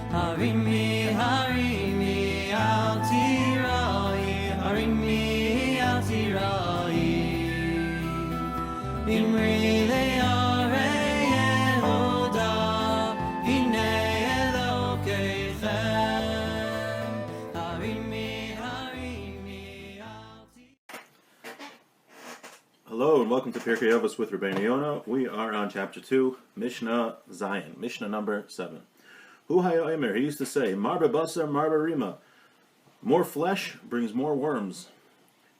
Harimi, harimi, al tirai, harimi, al tirai. Imri le'arei Yehuda, hinei Elokeichem. Harimi, harimi, al tirai. Hello and welcome to Pirkei Avos with Rabeinu Yonah. We are on chapter 2, Mishnah Zion, Mishnah number 7. Hu hayomer, he used to say, Marba basar, marba rima. More flesh brings more worms.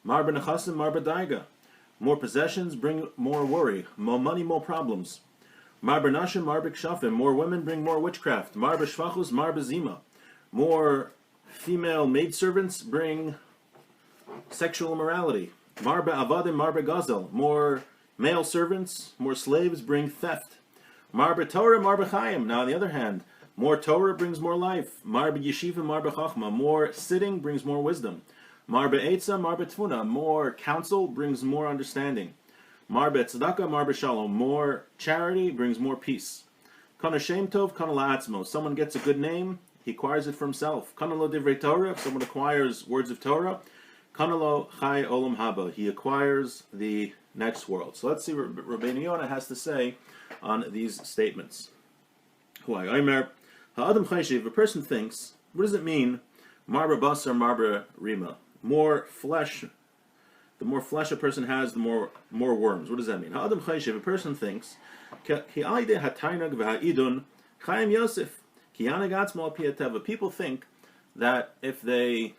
Marba nechasim, marba daiga. More possessions bring more worry. More money, more problems. Marba nashim, marba kshafim. More women bring more witchcraft. Marba shvachus, marba zima. More female maidservants bring sexual immorality. Marba avadim, marba gazel. More male servants, more slaves bring theft. Marba Torah, marba chayim. Now on the other hand, more Torah brings more life. Marba yeshiva, marba chachma. More sitting brings more wisdom. Marba etza, marba tfuna. More counsel brings more understanding. Marba tzedakah, marba shalom. More charity brings more peace. Kana shem tov, kana la'atzmo. Someone gets a good name, he acquires it for himself. Kana lo divrei Torah. If someone acquires words of Torah, kana lo chai olam haba. He acquires the next world. So let's see what Rabeinu Yonah has to say on these statements. Hu hayomer. Ha'adam chayshiv, a person thinks, what does it mean, marba basar, marba rima? More flesh, the more flesh a person has, the more worms. What does that mean? Ha'adam chayshiv, a person thinks, ki aide hataynag v'ha'idun chayim yosef, ki yanag atzmo al pi hateva. People think that if they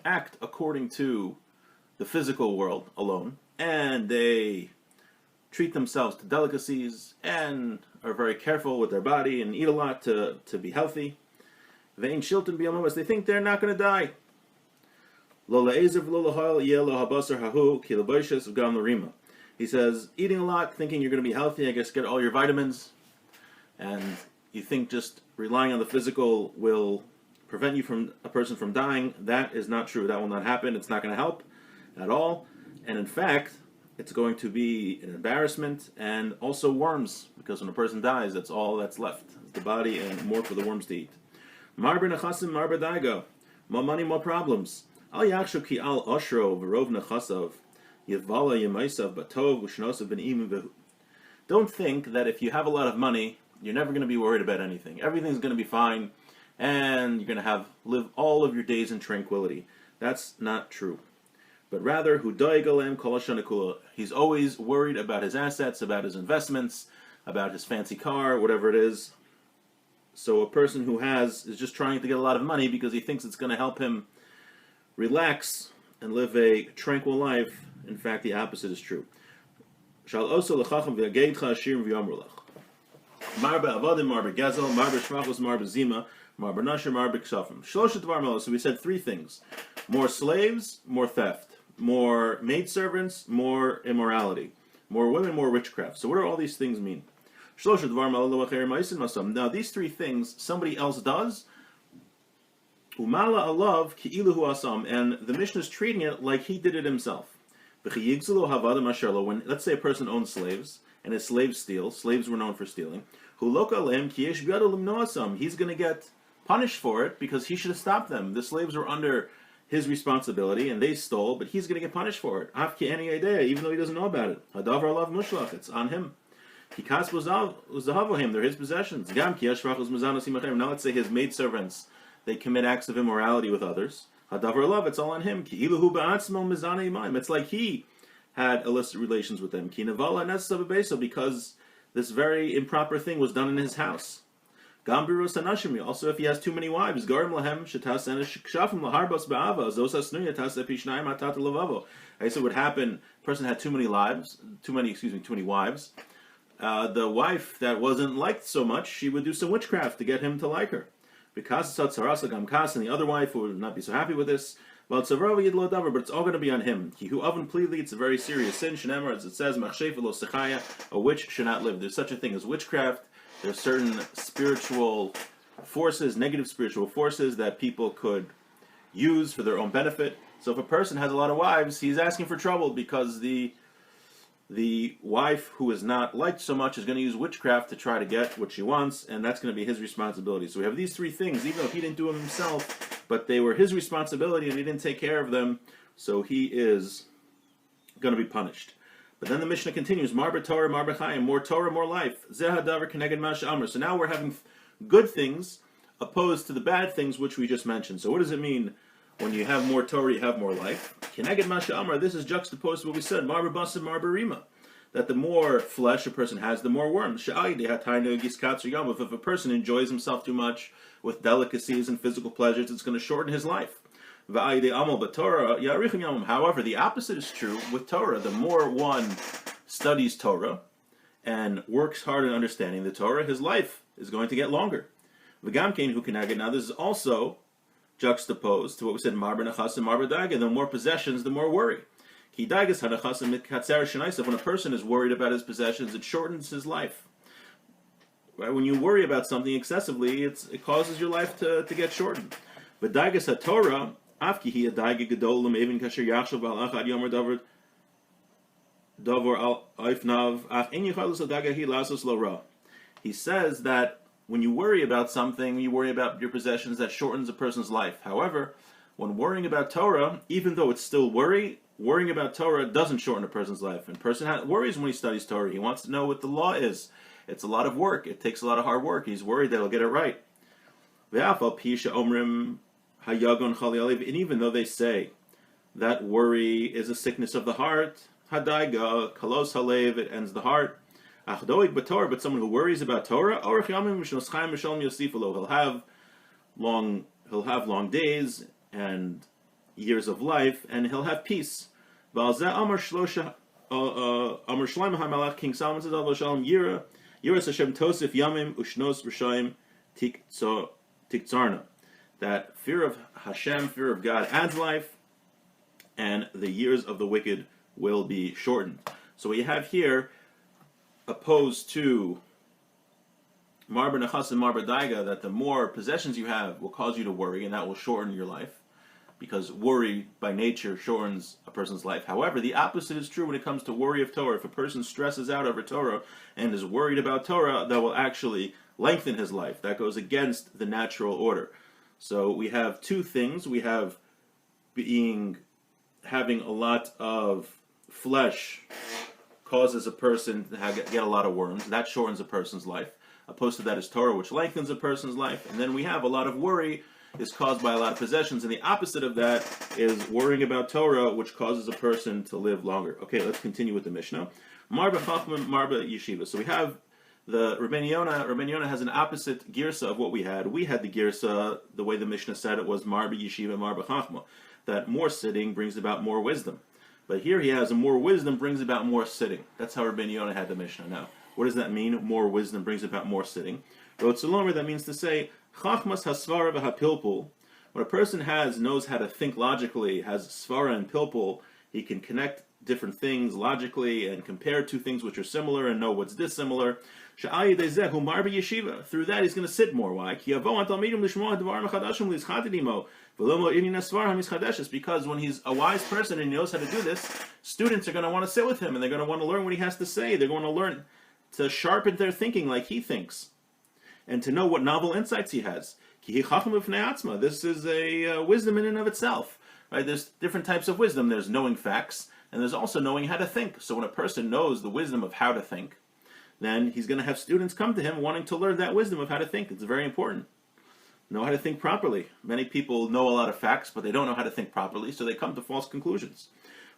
act according to the physical world alone, and they treat themselves to delicacies, and are very careful with their body, and eat a lot to be healthy, they think they're not going to die. He says, eating a lot, thinking you're going to be healthy, I guess get all your vitamins, and you think just relying on the physical will prevent a person from dying. That is not true. That will not happen. It's not going to help at all. And in fact, it's going to be an embarrassment and also worms, because when a person dies, that's all that's left. It's the body and more for the worms to eat. Marba nechasim, marba daiga. More money, more problems. Al yakshu ki al oshro v'rov nechasav yevala yemaisav batov v'shnosav b'ni'im v'hu. Don't think that if you have a lot of money, you're never going to be worried about anything. Everything's going to be fine, and you're going to live all of your days in tranquility. That's not true. But rather, he's always worried about his assets, about his investments, about his fancy car, whatever it is. So a person who is just trying to get a lot of money because he thinks it's going to help him relax and live a tranquil life. In fact, the opposite is true. Marba avadim, marba gezel, marba shvachos, marba zima, marba nasher, marba kshafim. So we said three things: more slaves, more theft. More maidservants, more immorality. More women, more witchcraft. So what do all these things mean? Now these three things somebody else does. Umala alav ki'ilu hu asam, and the Mishnah is treating it like he did it himself. When, let's say, a person owns slaves, and his slaves steal. Slaves were known for stealing. He's going to get punished for it because he should have stopped them. The slaves were under his responsibility, and they stole, but he's going to get punished for it. Even though he doesn't know about it. It's on him. They're his possessions. Now let's say his maidservants, they commit acts of immorality with others. It's all on him. It's like he had illicit relations with them. Because this very improper thing was done in his house. Also, if he has too many wives, I said what happened. Person had too many wives. The wife that wasn't liked so much, she would do some witchcraft to get him to like her. Because and the other wife would not be so happy with this. But it's all going to be on him. It's a very serious sin. As it says, a witch should not live. There's such a thing as witchcraft. There's certain spiritual forces, negative spiritual forces that people could use for their own benefit. So if a person has a lot of wives, he's asking for trouble because the the wife who is not liked so much is going to use witchcraft to try to get what she wants, and that's going to be his responsibility. So we have these three things, even though he didn't do them himself, but they were his responsibility and he didn't take care of them, so he is going to be punished. But then the Mishnah continues, Marba Torah, Marba Chayim, more Torah, more life. Zeh hadavar keneged ma she'amar. So now we're having good things opposed to the bad things which we just mentioned. So what does it mean when you have more Torah, you have more life? Keneged ma she'amar, this is juxtaposed to what we said, Marba Basa, Marba Rima. That the more flesh a person has, the more worms. If a person enjoys himself too much with delicacies and physical pleasures, it's going to shorten his life. However, the opposite is true with Torah. The more one studies Torah and works hard in understanding the Torah, his life is going to get longer. Now this is also juxtaposed to what we said, Marba Nachas and Marba Daga. The more possessions, the more worry. When a person is worried about his possessions, it shortens his life. Right? When you worry about something excessively, it causes your life to get shortened. But Daigas HaTorah, Afki Daiga Gedolim, even Kasher Yachshav Al Achad Yomer Davor Al Eifnav, Ach En Yichalus Adagahi Lasos Lora. He says that when you worry about something, you worry about your possessions, that shortens a person's life. However, when worrying about Torah, even though it's still worrying about Torah doesn't shorten a person's life. And a person worries when he studies Torah. He wants to know what the law is. It's a lot of work. It takes a lot of hard work. He's worried that he'll get it right. And even though they say that worry is a sickness of the heart, hadaiga, kalos halev, it ends the heart. But someone who worries about Torah, he'll have long days and years of life, and he'll have peace. King Solomon says, Yiras Hashem Tosif Yamim Ushnos Rishayim Tiktzarna. That fear of Hashem, fear of God, adds life, and the years of the wicked will be shortened. So what you have here, opposed to Marba Nachas and Marba Daiga, that the more possessions you have will cause you to worry, and that will shorten your life, because worry by nature shortens a person's life. However, the opposite is true when it comes to worry of Torah. If a person stresses out over Torah and is worried about Torah, that will actually lengthen his life. That goes against the natural order. So we have two things. We have having a lot of flesh causes a person to get a lot of worms. That shortens a person's life. Opposed to that is Torah, which lengthens a person's life. And then we have a lot of worry is caused by a lot of possessions, and the opposite of that is worrying about Torah, which causes a person to live longer. Okay, let's continue with the Mishnah. Marba Chachma, Marba Yeshiva. So we have the Rabeinu Yonah. Rabeinu Yonah has an opposite girsa of what we had. We had the girsa, the way the Mishnah said it was Marba Yeshiva, Marba Chachma, that more sitting brings about more wisdom. But here he has a more wisdom brings about more sitting. That's how Rabeinu Yonah had the Mishnah. Now, what does that mean? More wisdom brings about more sitting. Rotzalomer, that means to say, Chachmas hasvara v'hapilpul. When a person knows how to think logically, has svara and pilpul, he can connect different things logically and compare two things which are similar and know what's dissimilar. Through that, he's going to sit more. Why? Because when he's a wise person and he knows how to do this, students are going to want to sit with him and they're going to want to learn what he has to say. They're going to learn to sharpen their thinking like he thinks, and to know what novel insights he has. This is a wisdom in and of itself. Right? There's different types of wisdom. There's knowing facts, and there's also knowing how to think. So when a person knows the wisdom of how to think, then he's going to have students come to him wanting to learn that wisdom of how to think. It's very important. Know how to think properly. Many people know a lot of facts, but they don't know how to think properly, so they come to false conclusions.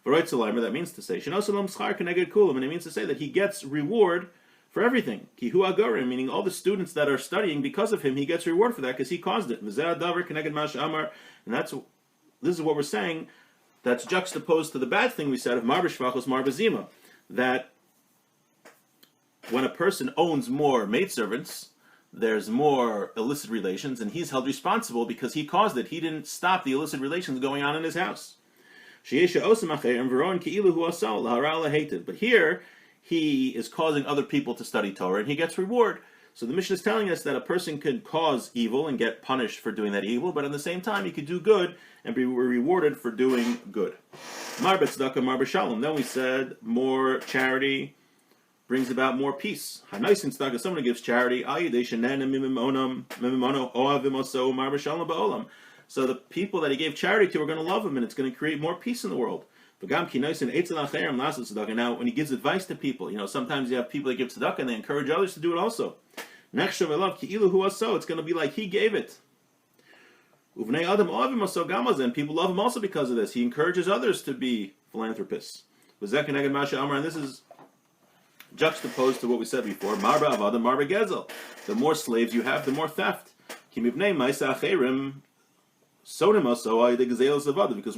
That means to say, and it means to say that he gets reward for everything. Kihu agarim, meaning all the students that are studying because of him, he gets reward for that because he caused it. And this is what we're saying. That's juxtaposed to the bad thing we said of Marba Shvachos, Marba Zima, that when a person owns more maidservants, there's more illicit relations, and he's held responsible because he caused it. He didn't stop the illicit relations going on in his house. But here, he is causing other people to study Torah, and he gets reward. So the Mishnah is telling us that a person could cause evil and get punished for doing that evil, but at the same time he could do good and be rewarded for doing good. Mar b'tzedakah, mar b'shalom. Then we said more charity brings about more peace. Hanaisin tzedakah, someone who gives charity. So the people that he gave charity to are going to love him, and it's going to create more peace in the world. Now, when he gives advice to people, sometimes you have people that give tzedakah and they encourage others to do it also. It's going to be like he gave it. And people love him also because of this. He encourages others to be philanthropists. And this is juxtaposed to what we said before. Marba avada, marba gezel. The more slaves you have, the more theft. Because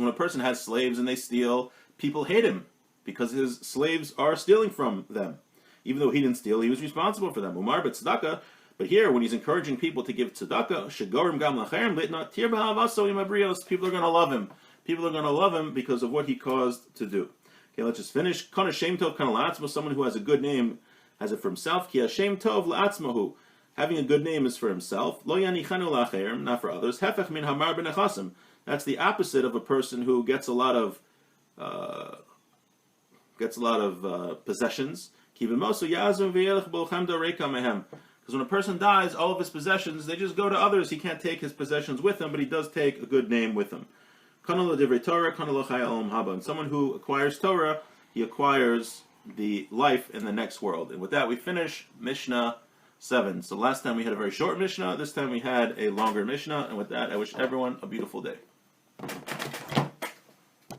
when a person has slaves and they steal, people hate him because his slaves are stealing from them. Even though he didn't steal, he was responsible for them. Umar tzedakah. But here, when he's encouraging people to give tzedakah, people are going to love him. People are going to love him because of what he caused to do. Okay, let's just finish. Kana shem tov kana la'atzmo. Someone who has a good name has it for himself. Ki hashem tov la'atzmahu. Having a good name is for himself. Lo yanichanu la'acherim, not for others. Hefech min hamar b'nechasim. That's the opposite of a person who gets a lot of possessions. Because when a person dies, all of his possessions, they just go to others. He can't take his possessions with him, but he does take a good name with him. And someone who acquires Torah, he acquires the life in the next world. And with that, we finish Mishnah 7. So last time we had a very short Mishnah. This time we had a longer Mishnah. And with that, I wish everyone a beautiful day.